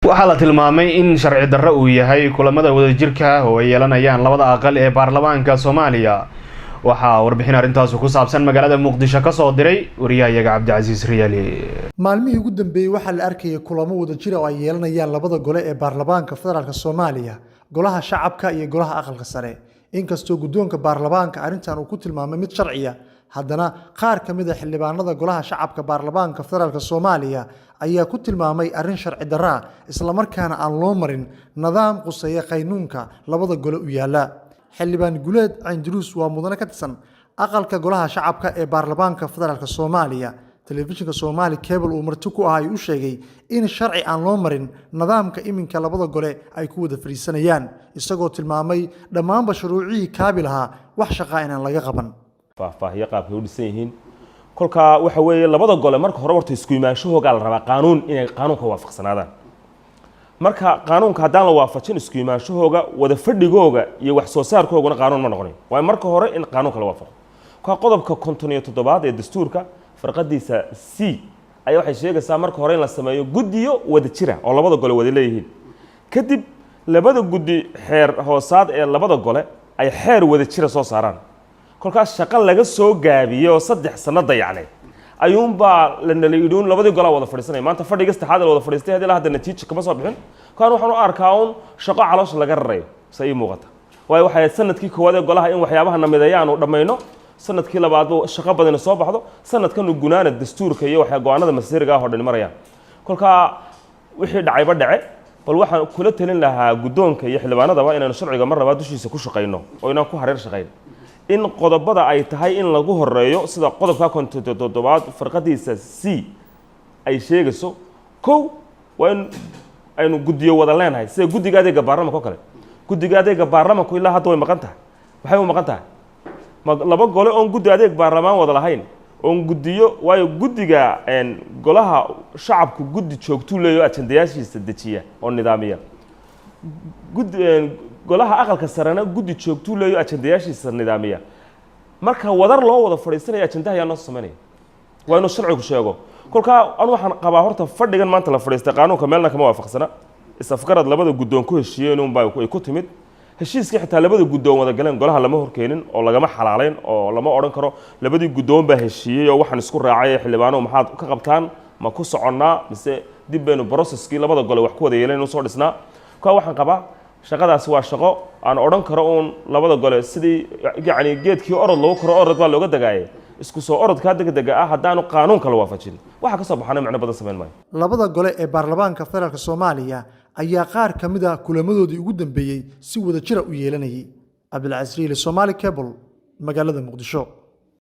waxaa la tilmaamay in sharci darro uu yahay kulamada wadajirka ah oo ay yeelanayaan labada aqal ee baarlamaanka Soomaaliya. waxaa warbixin arintaas ku saabsan magaalada Muqdisho ka soo diray wariyahayaga Cabdicasiis Riyaali. maalmihii ugu dambeeyay waxaa la arkayay kulamo wadajir oo ay yeelanayaan labada gole ee baarlamaanka federaalka Soomaaliya, golaha shacabka iyo golaha aqalka sare. inkastoo guddoonka baarlamaanka arintan uu ku tilmaamay mid sharciya, haddana qaar ka mid ah xildhibaanada golaha shacabka baarlamaanka federaalka Soomaaliya ayaa ku tilmaamay arrin sharci darro ah, isla markaana aan loo marin nidaam quseeya qaynuunka labada gole u yaala. xildhibaan Guleed Cindruus waa mudane ka tirsan aqalka golaha shacabka ee baarlamaanka federaalka Soomaaliya. telefishinka Somali Cable uu marti ku ahay u sheegay in sharci aan loo marin nidaamka iminka labada gole ay ku wada fariisanayaan, isagoo tilmaamay dhammaan shuruucii kaabilaha wax shaqo inaan laga qaban. faahfaahiye qaabkay u dhisan yihiin kolka waxa weeye labada gole marka hore warta isku imaanshahooga la rabaa qaanuun inay qaanuunka waafaqsanaadaan. marka qaanuunka haddaan la waafajin isku imaanshahooga wada fadhigooga iyo wax soo saarkooguna qaanuun ma noqonayo. waa marka hore in qaanuunka la waafaqo. ka qodobka 57 ee dastuurka farqadiisa C ay waxay sheegaysaa marka hore in la sameeyo guddiyo wada jira oo labada gole wada leeyihiin. kadib labada guddi xeer hoosaad ee labada gole ay xeer wada jira soo saaraan. kolkaas shaqo laga soo gaabiyo 3 sanada yacni ayuunbaa la naleeyay labadii gole wada fadhiisanay. maanta fadhiga saddexaad la wada fadhiistay hadii la hadda natiijo kama soo bixin. kaan waxaan u arkaa shaqo caloosha laga raray say muuqata. waxay sanadkii koowaad ee golaha in waxyaabaha namideeyaan oo dhameeyno, sanadkii labaad shaqo badan soo baxdo, sanadkan gunaanad dastuurka iyo waxa go'aanada masiiriga ah oo dhan marayaan. kolka wixii dhacayba dhace, bal waxaan kula talin lahaa guddoonka iyo xildhibaanadaba inaan sharciga mar labaad dushiisa ku shaqeyno oo inaan ku hareer shaqeyn. in qodobada ay tahay in lagu horeeyo sida qodobka 57 farqadiisa C ay sheegayso kow waa in aynu guddiyo wada leenahay sida guddiga adeega baarlamaanka kale. guddiga adeega baarlamaanka ilaa hadda way maqan tahay. waxay u maqan tahay laba gole oo guddi adeeg baarlamaan wada lahayn oo guddiyo waayo guddiga golaha shacabku guddi joogto leeyo ajandayaashiisa dejiya oo nidaamiya. golaha aqalka sarena guddi joogto leeyo ajandayaashiisa nidaamiya. marka wadar loo wada fadhiisanaya ajandaha ayaa noo sameynaya. waa inuu sharcigu sheego. kolka aan waxaan qabaa horta fadhigan maanta la fadhiistay qaanuunka meelna kama waafaqsana. isafgarad labada guddoon ku heshiiyeen ay ku timid. heshiiskii xitaa labada guddoon wada galeen golaha lama horkeenin oo lagama xalaaleyn oo lama oran karo labadii guddoon baa heshiiyay oo waxaan isku raacay xildhibaano maxaad ka qabtaan ma ku soconnaa mise dib baynu processkii labada gole wax ku wada yeeleen soo dhisnaa. ka waxaan qabaa shaqadaas waa shaqo aan oran karo labada gole sidii yacni geedkii orod loogu karo orod baa looga dagaayay isku soo orodka degdega ah haddaanu qaanuunka la waafajin waxa ka soo baxana macno badan sameyn maayo. labada gole ee baarlamaanka federaalka Soomaaliya ayaa qaar ka mid ah kulamadoodii ugu dambeeyay si wada jira u yeelanayay. Cabdicasiis Riyaali, Somali Cable, magaalada Muqdisho.